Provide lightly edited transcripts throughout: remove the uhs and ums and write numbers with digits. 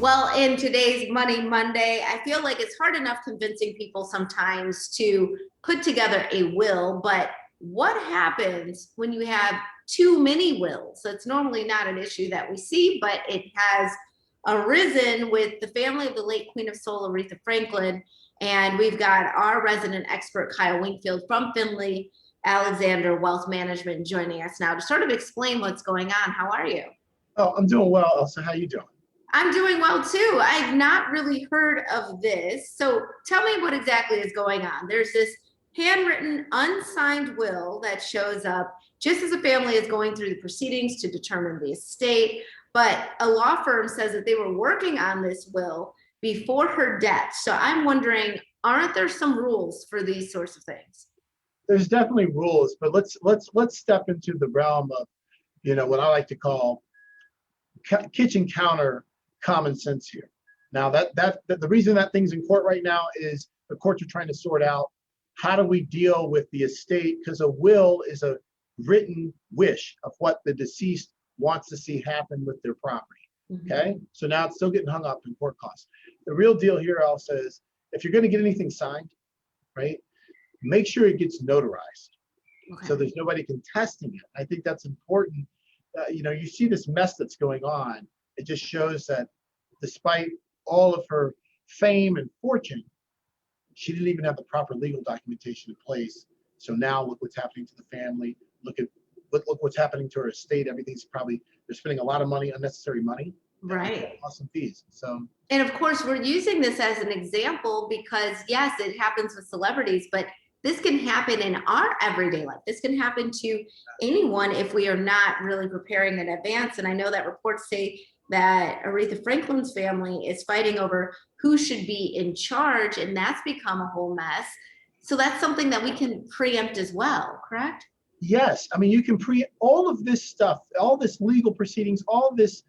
Well, in today's Money Monday, I feel like it's hard enough convincing people sometimes to put together a will, but what happens when you have too many wills? That's normally not an issue that we see, but it has arisen with the family of the late Queen of Soul, Aretha Franklin. And we've got our resident expert, Kyle Wingfield from Finley, Alexander Wealth Management, joining us now to sort of explain what's going on. How are you? Oh, I'm doing well, Elsa. How you doing? I'm doing well too. I've not really heard of this. So tell me what exactly is going on. There's this handwritten, unsigned will that shows up just as a family is going through the proceedings to determine the estate. But a law firm says that they were working on this will before her death. So I'm wondering, aren't there some rules for these sorts of things? There's definitely rules, but let's step into the realm of, what I like to call kitchen counter common sense here. Now that the reason that thing's in court right now is the courts are trying to sort out how do we deal with the estate, because a will is a written wish of what the deceased wants to see happen with their property. Okay, so now it's still getting hung up in court costs. The real deal here also is if you're going to get anything signed, right, make sure it gets notarized. Okay. So there's nobody contesting it. I think that's important. You see this mess that's going on. It just shows that despite all of her fame and fortune, she didn't even have the proper legal documentation in place. So now look what's happening to the family. Look what's happening to her estate. Everything's they're spending a lot of money, unnecessary money. Right. Awesome fees. So, and of course, we're using this as an example because yes, it happens with celebrities, but this can happen in our everyday life. This can happen to anyone if we are not really preparing in advance. And I know that reports say that Aretha Franklin's family is fighting over who should be in charge, and that's become a whole mess. So that's something that we can preempt as well, correct? Yes. I mean, you can all of this stuff, all this legal proceedings, all this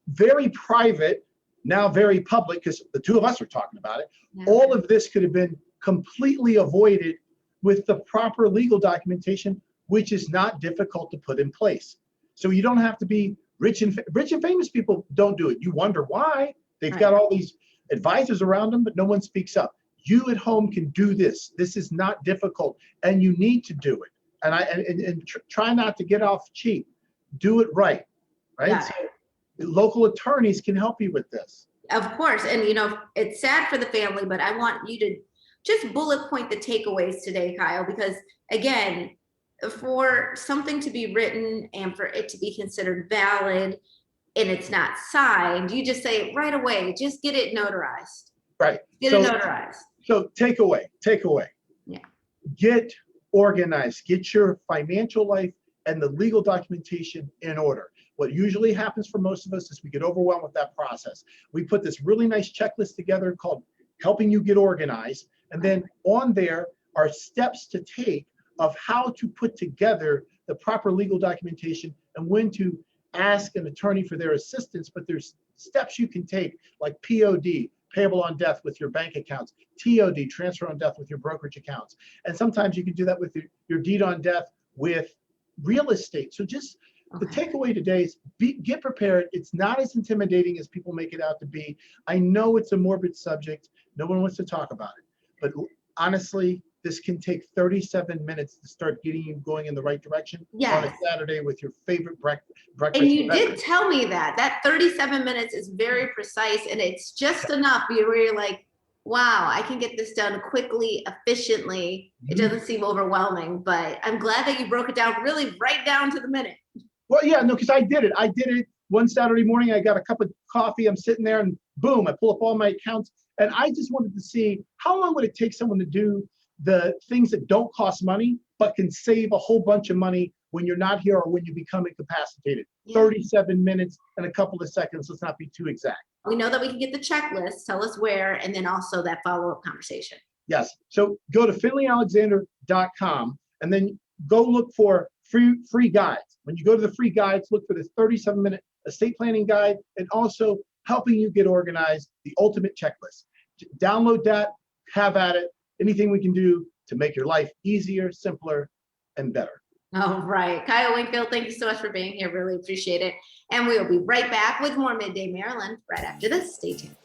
very private, now very public, because the two of us are talking about it. Yeah. All of this could have been completely avoided with the proper legal documentation, which is not difficult to put in place. So you don't have to be rich and famous people don't do it. You wonder why. They've got all these advisors around them, but no one speaks up. You at home can do this. This is not difficult, and you need to do it. And try not to get off cheap. Do it right. Yeah. So local attorneys can help you with this. Of course, and it's sad for the family, but I want you to just bullet point the takeaways today, Kyle, because again, for something to be written and for it to be considered valid and it's not signed, you just say right away, just get it notarized. Right. Get it notarized. So takeaway. Yeah. Get organized. Get your financial life and the legal documentation in order. What usually happens for most of us is we get overwhelmed with that process. We put this really nice checklist together called Helping You Get Organized. And then on there are steps to take of how to put together the proper legal documentation and when to ask an attorney for their assistance. But there's steps you can take like POD, payable on death, with your bank accounts, TOD, transfer on death, with your brokerage accounts. And sometimes you can do that with your deed on death with real estate. So just the takeaway today is get prepared. It's not as intimidating as people make it out to be. I know it's a morbid subject. No one wants to talk about it. But honestly, this can take 37 minutes to start getting you going in the right direction on a Saturday with your favorite breakfast. And you did tell me that 37 minutes is very precise, and it's just enough where you're like, wow, I can get this done quickly, efficiently. It doesn't seem overwhelming, but I'm glad that you broke it down really right down to the minute. Well, yeah, no, because I did it one Saturday morning. I got a cup of coffee. I'm sitting there and boom, I pull up all my accounts. And I just wanted to see how long would it take someone to do the things that don't cost money, but can save a whole bunch of money when you're not here or when you become incapacitated. 37 minutes and a couple of seconds. Let's not be too exact. We know that we can get the checklist, tell us where, and then also that follow-up conversation. Yes. So go to finleyalexander.com and then go look for free guides. When you go to the free guides, look for this 37-minute estate planning guide and also Helping You Get Organized, the ultimate checklist. Download that, have at it. Anything we can do to make your life easier, simpler, and better. All right. Kyle Wingfield, thank you so much for being here. Really appreciate it. And we will be right back with more Midday Maryland right after this. Stay tuned.